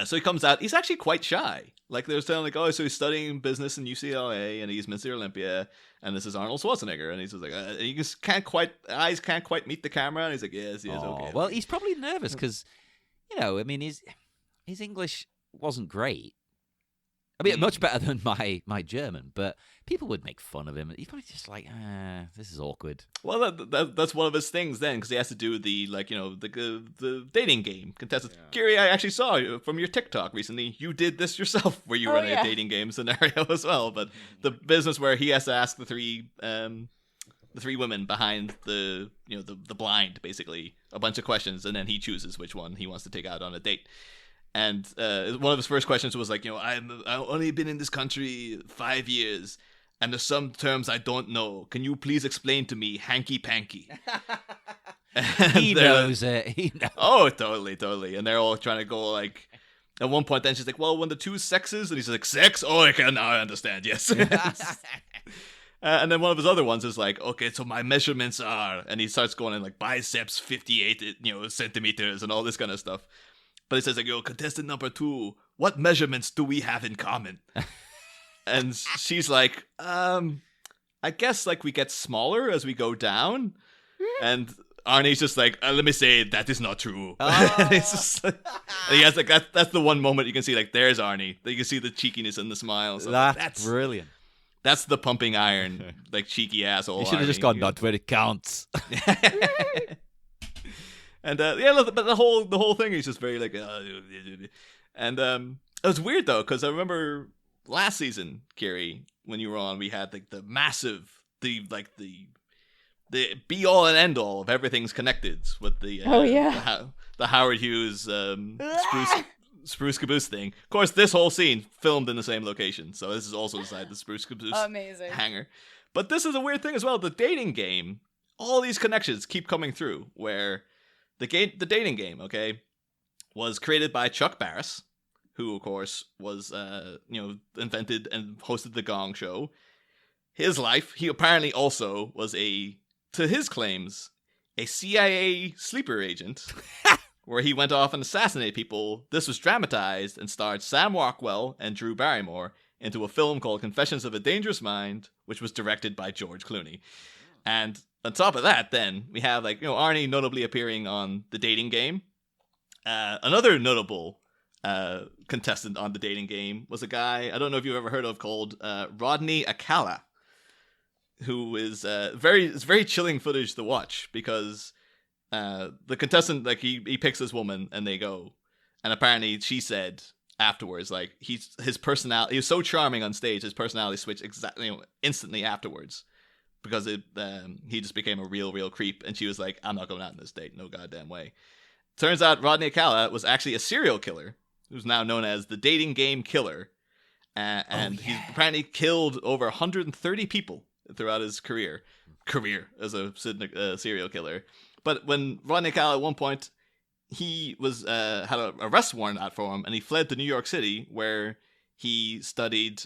so he comes out. He's actually quite shy. Like they were saying, like, oh, so he's studying business in UCLA, and he's Mr. Olympia, and this is Arnold Schwarzenegger, and he's just like, he just eyes can't quite meet the camera, and he's like, yes, okay. Well, he's probably nervous because, you know, I mean, his English wasn't great. I mean, much better than my German, but people would make fun of him. He's probably just like, this is awkward. Well, that's one of his things then, because he has to do the, like, you know, the dating game contestants. Yeah. Kiri, I actually saw from your TikTok recently, you did this yourself, where you were in a dating game scenario as well. But the business where he has to ask the three women behind the blind, basically, a bunch of questions, and then he chooses which one he wants to take out on a date. And one of his first questions was like, you know, I've only been in this country 5 years, and there's some terms I don't know. Can you please explain to me hanky-panky? He knows it. He knows. Oh, totally. And they're all trying to go like, at one point then she's like, well, when the two sexes, and he's like, sex? Oh, now I understand, yes. And then one of his other ones is like, okay, so my measurements are, and he starts going in like biceps 58, centimeters and all this kind of stuff. But he says, like, yo, contestant number 2, what measurements do we have in common? And she's like, I guess, like, we get smaller as we go down. And Arnie's just like, let me say, that is not true. Oh. And it's just like, and he has, like, that's the one moment you can see, like, there's Arnie. You can see the cheekiness and the smile. So that's brilliant. That's the pumping iron, like, cheeky asshole. You should have just gone, not where it counts. And but the whole thing is just very like, and it was weird though, because I remember last season, Kiri, when you were on, we had like the massive, the the be all and end all of everything's connected with the the Howard Hughes Spruce Caboose thing. Of course, this whole scene filmed in the same location, so this is also inside the Spruce Caboose hangar. But this is a weird thing as well. The dating game, all these connections keep coming through. Where the dating game, okay, was created by Chuck Barris, who of course was invented and hosted the Gong Show. His life, he apparently also was to his claims, a CIA sleeper agent, where he went off and assassinated people. This was dramatized and starred Sam Rockwell and Drew Barrymore into a film called Confessions of a Dangerous Mind, which was directed by George Clooney. And on top of that, then, we have, Arnie notably appearing on The Dating Game. Another notable contestant on The Dating Game was a guy, I don't know if you've ever heard of, called Rodney Akala, who is very chilling footage to watch, because the contestant, he picks this woman and they go, and apparently she said afterwards, his personality, he was so charming on stage, his personality switched instantly afterwards, because he just became a real creep, and she was like, I'm not going out on this date, no goddamn way. Turns out Rodney Akala was actually a serial killer who's now known as the Dating Game Killer, and he's apparently killed over 130 people throughout his career as a serial killer. But when Rodney Akala at one point, he was had an arrest warrant out for him, and he fled to New York City, where he studied.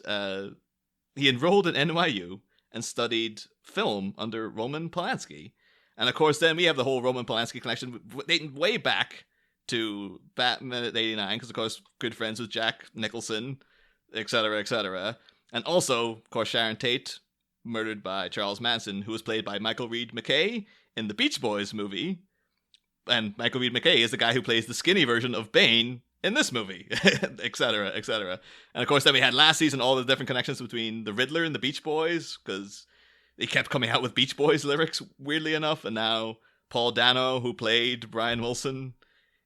He enrolled at NYU and studied film under Roman Polanski. And of course, then we have the whole Roman Polanski connection dating way back to Batman at 89, because of course, good friends with Jack Nicholson, etc., etc. And also, of course, Sharon Tate, murdered by Charles Manson, who was played by Michael Reed McKay in the Beach Boys movie. And Michael Reed McKay is the guy who plays the skinny version of Bane in this movie, etc., etc. And of course, then we had last season all the different connections between the Riddler and the Beach Boys, because they kept coming out with Beach Boys lyrics, weirdly enough. And now Paul Dano, who played Brian Wilson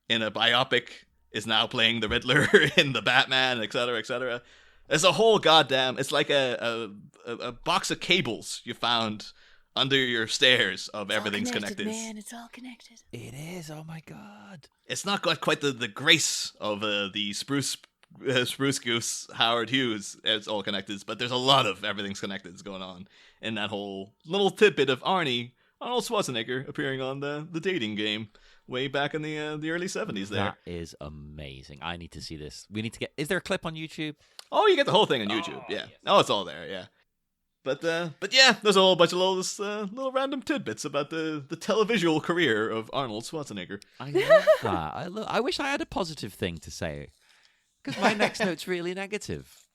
in a biopic, is now playing the Riddler in the Batman, etc., etc. There's a whole goddamn, it's like a box of cables you found under your stairs of everything's connected. Man, it's all connected. It is. Oh my god. It's not got quite the grace of the Spruce Goose Howard Hughes. It's all connected, but there's a lot of everything's connected going on in that whole little tidbit of Arnold Schwarzenegger appearing on the Dating Game way back in the early 70s there. That is amazing. I need to see this. We need to get. Is there a clip on YouTube? Oh, you get the whole thing on YouTube. Yeah. Yes. Oh, it's all there. Yeah. But yeah, there's a whole bunch of little random tidbits about the televisual career of Arnold Schwarzenegger. I love that. I wish I had a positive thing to say, because my next note's really negative.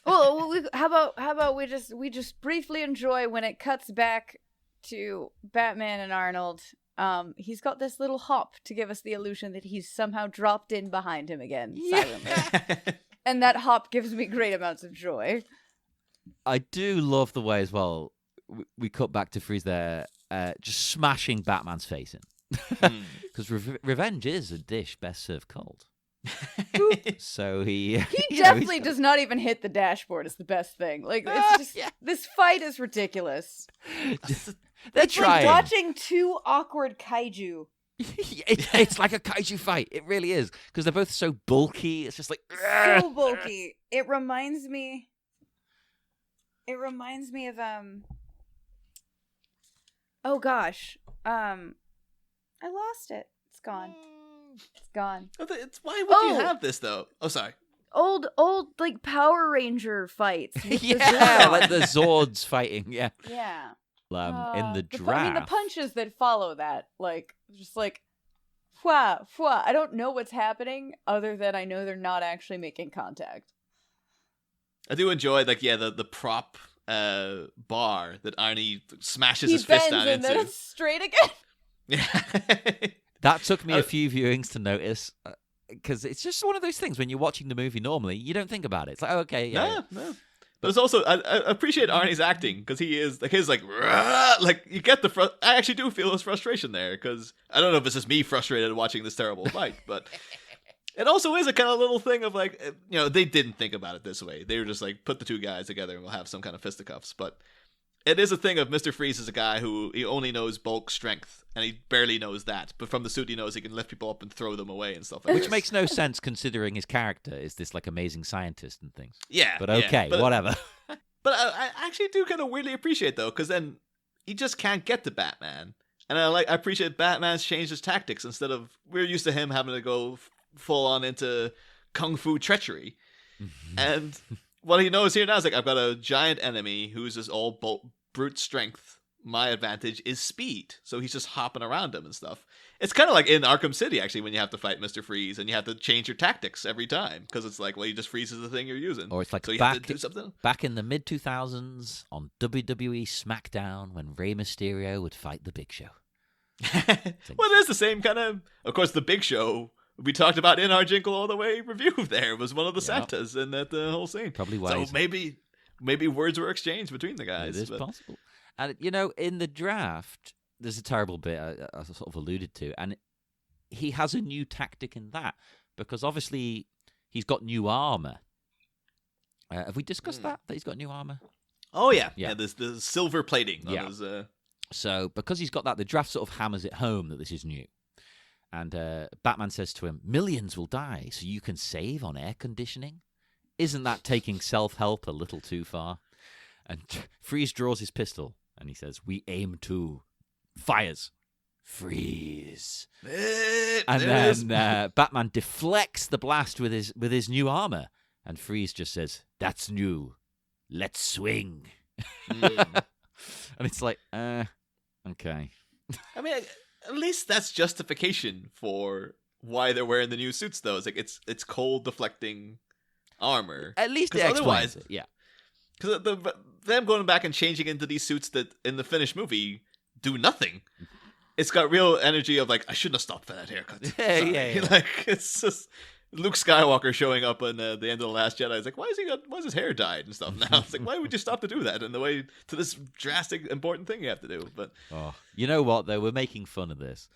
Well, how about we just briefly enjoy when it cuts back to Batman and Arnold. He's got this little hop to give us the illusion that he's somehow dropped in behind him again, silently. And that hop gives me great amounts of joy. I do love the way as well we cut back to Freeze there, just smashing Batman's face in. Because revenge is a dish best served cold. So he definitely does not even hit the dashboard. Is the best thing. It's just this fight is ridiculous. They're it's trying. Like watching two awkward kaiju. It's like a kaiju fight. It really is, because they're both so bulky. It's just like so bulky. It reminds me of oh gosh, I lost it. It's gone. It's gone. Why would you have this though? Oh, sorry. Old like Power Ranger fights. Yeah, like the Zords fighting. Yeah. Yeah. In the draft. the punches that follow that, just fwa, fwa. I don't know what's happening other than I know they're not actually making contact. I do enjoy, the prop bar that Arnie smashes his fist down and into. Then it's straight again. Yeah. That took me a few viewings to notice, because it's just one of those things when you're watching the movie normally, you don't think about it. It's like, oh, okay, yeah. No. But it's also, I appreciate Arnie's acting, because he is, you get I actually do feel his frustration there, because I don't know if it's just me frustrated watching this terrible fight, but it also is a kind of little thing of they didn't think about it this way. They were just put the two guys together and we'll have some kind of fisticuffs. But it is a thing of Mr. Freeze is a guy who he only knows bulk strength, and he barely knows that. But from the suit, he knows he can lift people up and throw them away and stuff like that. Which makes no sense considering his character is this like amazing scientist and things. Yeah. But okay, whatever. But I actually do kind of weirdly appreciate, though, because then he just can't get to Batman. And I appreciate Batman's changed his tactics. Instead of, we're used to him having to go full on into kung fu treachery. And what he knows here now is like, I've got a giant enemy who's just all brute strength. My advantage is speed. So he's just hopping around him and stuff. It's kind of like in Arkham City, actually, when you have to fight Mr. Freeze and you have to change your tactics every time. Because it's like, well, he just freezes the thing you're using. Or it's like so you have to do something. Back in the mid-2000s on WWE SmackDown when Rey Mysterio would fight The Big Show. Well, it is the same kind of course, The Big Show we talked about in our Jingle All the Way review there was one of the Santas in that whole scene. Probably wise. So maybe words were exchanged between the guys. It is possible. And, in the draft, there's a terrible bit I sort of alluded to, and he has a new tactic in that, because obviously he's got new armor. Have we discussed that he's got new armor? Oh, yeah. There's the silver plating on his... So, because he's got that, the draft sort of hammers it home that this is new. And Batman says to him, millions will die, so you can save on air conditioning? Isn't that taking self-help a little too far? And Freeze draws his pistol, and he says, we aim to... Fires. Freeze. And then Batman deflects the blast with his new armor. And Freeze just says, that's new. Let's swing. And it's like, okay. I mean, at least that's justification for why they're wearing the new suits, though. It's like it's cold deflecting armor. At least it explains it, yeah. Because them going back and changing into these suits that in the finished movie do nothing. It's got real energy of like, I shouldn't have stopped for that haircut. Yeah. Like, it's just Luke Skywalker showing up in the end of The Last Jedi. It's like, why is his hair dyed and stuff now? It's like, why would you stop to do that in the way to this drastic important thing you have to do? But you know what though, we're making fun of this.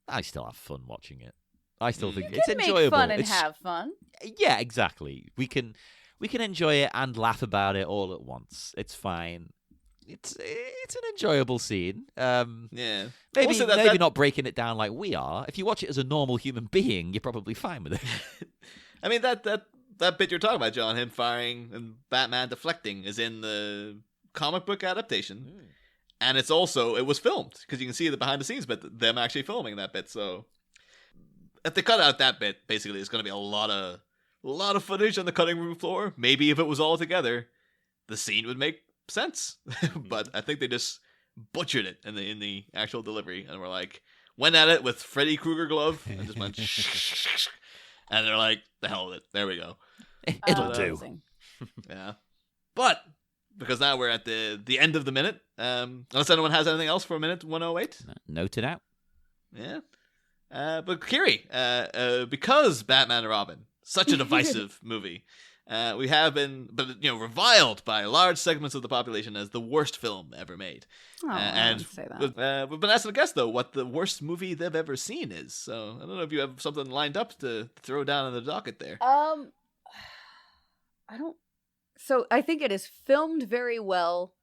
I still have fun watching it. I still think it's enjoyable. Make fun and have fun. Yeah, exactly. We can enjoy it and laugh about it all at once. It's fine. It's an enjoyable scene. Yeah. Maybe Also, maybe not breaking it down like we are. If you watch it as a normal human being, you're probably fine with it. I mean, that bit you're talking about, John, him firing and Batman deflecting, is in the comic book adaptation. And it was filmed, because you can see the behind the scenes bit, them actually filming that bit. So if they cut out that bit, basically it's going to be a lot of footage on the cutting room floor. Maybe if it was all together, the scene would make sense. But I think they just butchered it in the actual delivery, and went at it with Freddy Krueger glove and just went and they're like, the hell with it, there we go, it'll do. Yeah. But because now we're at the end of the minute, unless anyone has anything else for minute 108. Noted out. Yeah. But Kiri, because Batman and Robin, such a divisive movie, we have been, reviled by large segments of the population as the worst film ever made. Oh, and say that. we've been asked to guess, though, what the worst movie they've ever seen is. So I don't know if you have something lined up to throw down on the docket there. I don't. So I think it is filmed very well,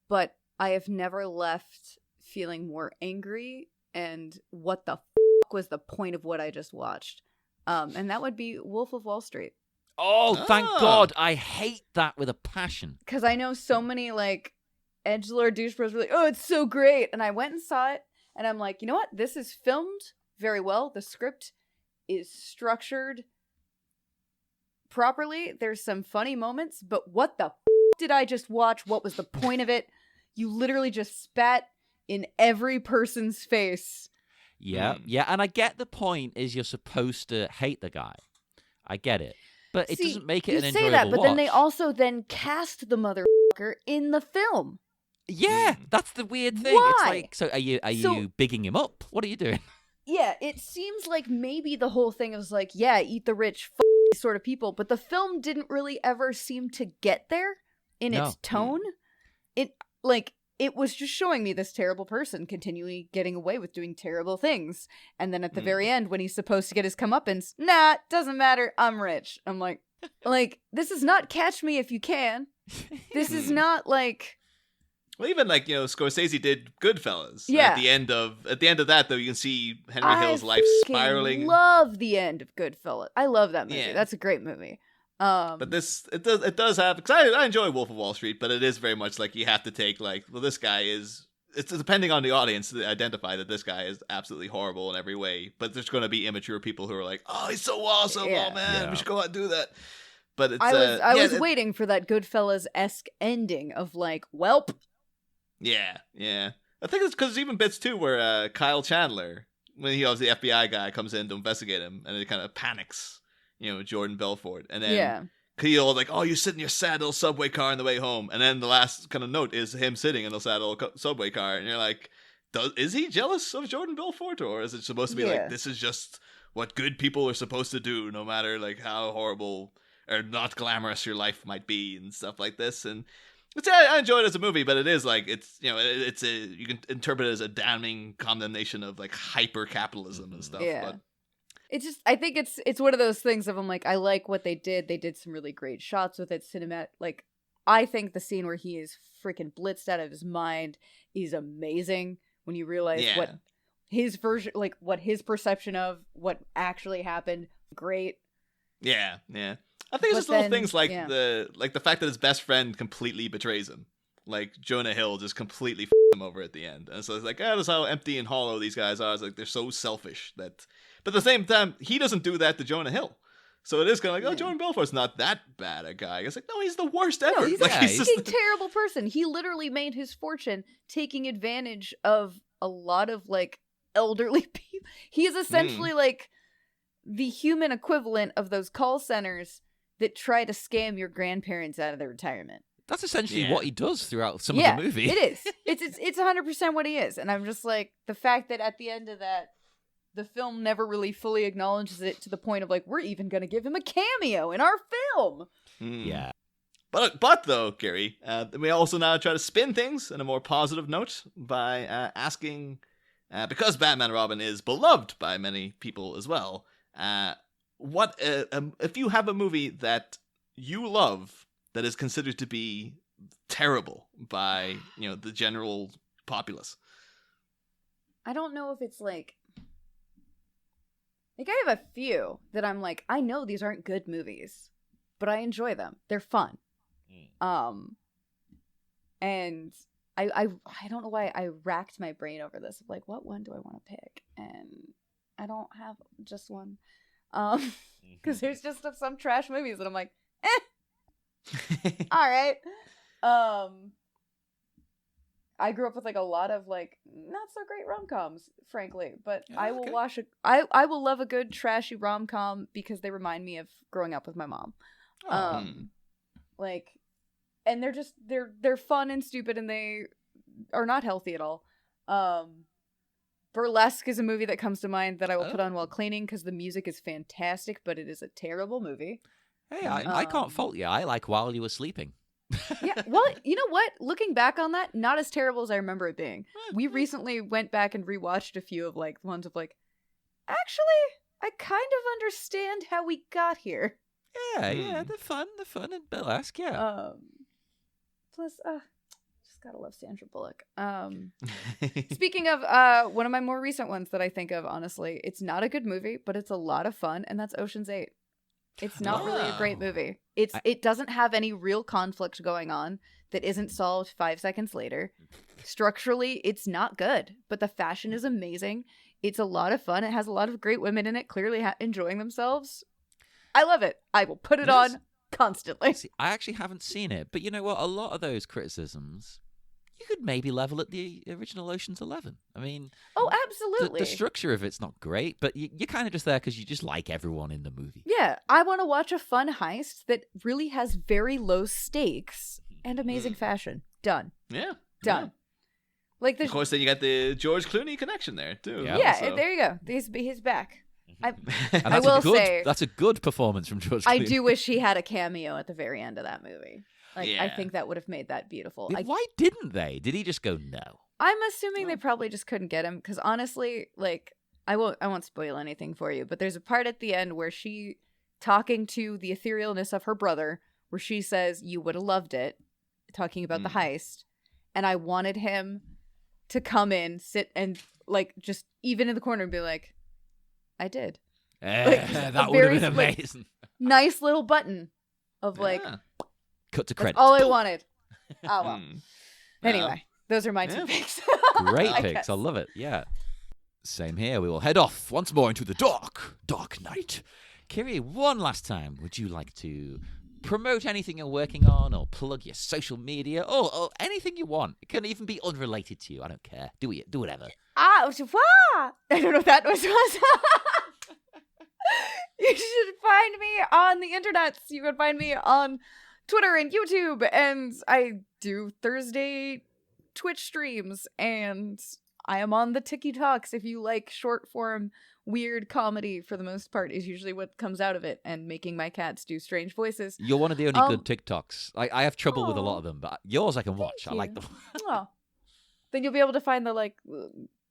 but I have never left feeling more angry. And what the was the point of what I just watched? And that would be Wolf of Wall Street. Oh, thank God. I hate that with a passion. Because I know so many, edgelord douchebags were like, oh, it's so great. And I went and saw it, and I'm like, you know what? This is filmed very well. The script is structured properly. There's some funny moments, but what the did I just watch? What was the point of it? You literally just spat in every person's face. Yeah, and I get the point is you're supposed to hate the guy. I get it. But it doesn't make it an enjoyable watch. You say that, but then they watch. also cast the motherfucker in the film. Yeah, that's the weird thing. Why? It's like, so are you bigging him up? What are you doing? Yeah, it seems like maybe the whole thing was like, yeah, eat the rich, sort of people, but the film didn't really ever seem to get there in its tone. It was just showing me this terrible person continually getting away with doing terrible things. And then at the very end, when he's supposed to get his comeuppance, nah, doesn't matter, I'm rich. I'm like, Like, this is not Catch Me If You Can. This is not like... Well, even like, Scorsese did Goodfellas. Yeah. At the end of that, though, you can see Henry Hill's life spiraling. I love the end of Goodfellas. I love that movie. Yeah. That's a great movie. But it does have, because I enjoy Wolf of Wall Street, but it is very much like you have to take like, well, this guy is, it's depending on the audience to identify that this guy is absolutely horrible in every way. But there's going to be immature people who are like, oh, he's so awesome. Yeah. Oh man, Yeah. we should go out and do that. But it's, I was waiting for that Goodfellas-esque ending of like, welp. Yeah. I think it's because there's even bits too where Kyle Chandler, when he was the FBI guy, comes in to investigate him, and it kind of panics, Jordan Belfort, and then Kyle like, "Oh, you sit in your sad little subway car on the way home," and then the last kind of note is him sitting in a sad little subway car, and you're like, is he jealous of Jordan Belfort, or is it supposed to be like this is just what good people are supposed to do, no matter like how horrible or not glamorous your life might be and stuff like this? And I enjoy it as a movie, but it is like it's you can interpret it as a damning condemnation of like hyper capitalism and stuff. Yeah. But It's just, I think it's one of those things of, I'm like, I like what they did. They did some really great shots with it. Cinematic, like, I think the scene where he is freaking blitzed out of his mind is amazing when you realize what his version, like what his perception of what actually happened. Great. Yeah. I think it's just little things like the fact that his best friend completely betrays him. Like Jonah Hill just completely him over at the end. And so it's like, that's how empty and hollow these guys are. It's like they're so selfish that, but at the same time, he doesn't do that to Jonah Hill. So it is kind of like, Jordan Belfort's not that bad a guy. It's like, no, he's the worst ever. No, he's like, he's a terrible person. He literally made his fortune taking advantage of a lot of like elderly people. He is essentially like the human equivalent of those call centers that try to scam your grandparents out of their retirement. That's essentially what he does throughout some of the movie. It is. It's 100% what he is. And I'm just like, the fact that at the end of that, the film never really fully acknowledges it to the point of like, we're even going to give him a cameo in our film. Yeah. But though, Kiri, we also now try to spin things in a more positive note by asking, because Batman and Robin is beloved by many people as well, what if you have a movie that you love that is considered to be terrible by the general populace? I don't know if it's like I have a few that I'm like, I know these aren't good movies, but I enjoy them. They're fun. And I don't know why I racked my brain over this. Like, what one do I want to pick? And I don't have just one. Because there's just some trash movies that I'm like, all right. I grew up with like a lot of like not so great rom-coms, frankly, but I will watch I will love a good trashy rom-com because they remind me of growing up with my mom. Like, and they're fun and stupid and they are not healthy at all. Burlesque is a movie that comes to mind that I will put on while cleaning because the music is fantastic, but it is a terrible movie. Hey, I can't fault you. I like While You Were Sleeping. Yeah, well, you know what? Looking back on that, not as terrible as I remember it being. We recently went back and rewatched a few of like the ones of like, actually, I kind of understand how we got here. Yeah, they're fun and burlesque, yeah. Plus, just gotta love Sandra Bullock. Speaking of one of my more recent ones that I think of, honestly, it's not a good movie, but it's a lot of fun, and that's Ocean's 8. It's not really a great movie. It doesn't have any real conflict going on that isn't solved 5 seconds later. Structurally, it's not good, but the fashion is amazing. It's a lot of fun. It has a lot of great women in it, clearly enjoying themselves. I love it. I will put it on constantly. See, I actually haven't seen it, but you know what? A lot of those criticisms, you could maybe level at the original Ocean's 11. I mean, oh, absolutely. The structure of it's not great, but you're kind of just there because you just like everyone in the movie. Yeah, I want to watch a fun heist that really has very low stakes and amazing fashion. Done. Yeah. Done. Yeah. Like of course, then you got the George Clooney connection there too. Yeah, there you go. He's back. I will say that's a good performance from George Clooney. I do wish he had a cameo at the very end of that movie. Like, I think that would have made that beautiful. Why didn't they? Did he just go no? I'm assuming they probably just couldn't get him because honestly, like, I won't spoil anything for you, but there's a part at the end where she talking to the etherealness of her brother, where she says, "You would have loved it," talking about the heist. And I wanted him to come in, sit, and like just even in the corner and be like, "I did." Like, that would have been amazing. Nice little button of like, cut to credits. all I wanted. Oh well. Well, Anyway, those are my two picks. Great I picks. guess. I love it. Yeah. Same here. We will head off once more into the dark night. Kiri, one last time, would you like to promote anything you're working on or plug your social media or anything you want? It can even be unrelated to you. I don't care. Do whatever. I don't know what that noise was. You should find me on the internet. You can find me on Twitter and YouTube, and I do Thursday Twitch streams, and I am on the Tiki Talks. If you like short form weird comedy, for the most part, is usually what comes out of it, and making my cats do strange voices. You're one of the only good TikToks. I have trouble with a lot of them, but yours I can watch. I like them. Oh, then you'll be able to find the like,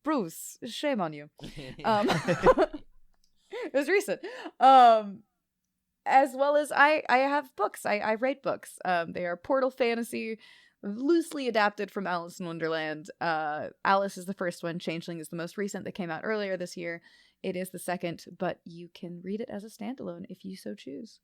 Bruce, shame on you. It was recent. As well as I have books. I write books. They are Portal Fantasy, loosely adapted from Alice in Wonderland. Alice is the first one. Changeling is the most recent that came out earlier this year. It is the second, but you can read it as a standalone if you so choose.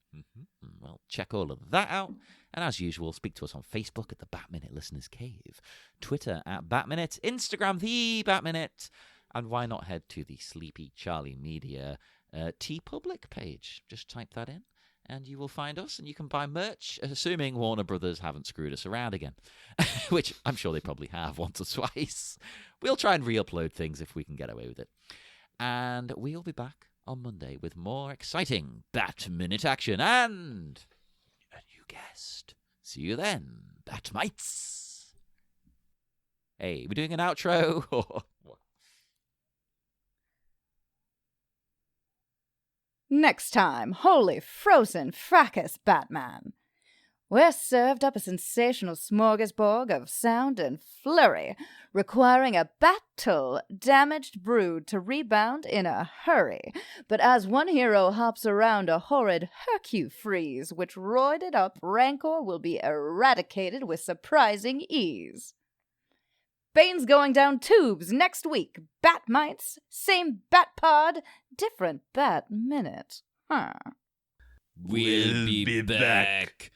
Well, check all of that out. And as usual, speak to us on Facebook at the Bat-Minute Listeners Cave, Twitter at Bat-Minute, Instagram the Bat-Minute, and why not head to the Sleepy Charlie Media TeePublic page. Just type that in, and you will find us, and you can buy merch, assuming Warner Brothers haven't screwed us around again, which I'm sure they probably have once or twice. We'll try and re-upload things if we can get away with it. And we'll be back on Monday with more exciting Bat-Minute action and a new guest. See you then, Bat-Mites. Hey, we're doing an outro? Or what? Next time, holy frozen fracas, Batman. We're served up a sensational smorgasbord of sound and flurry, requiring a battle-damaged brood to rebound in a hurry. But as one hero hops around a horrid Hercule-freeze, which roided up rancor will be eradicated with surprising ease. Bane's going down tubes next week. Bat-Mites, same Bat-Pod, different Bat-Minute. Huh. We'll be back.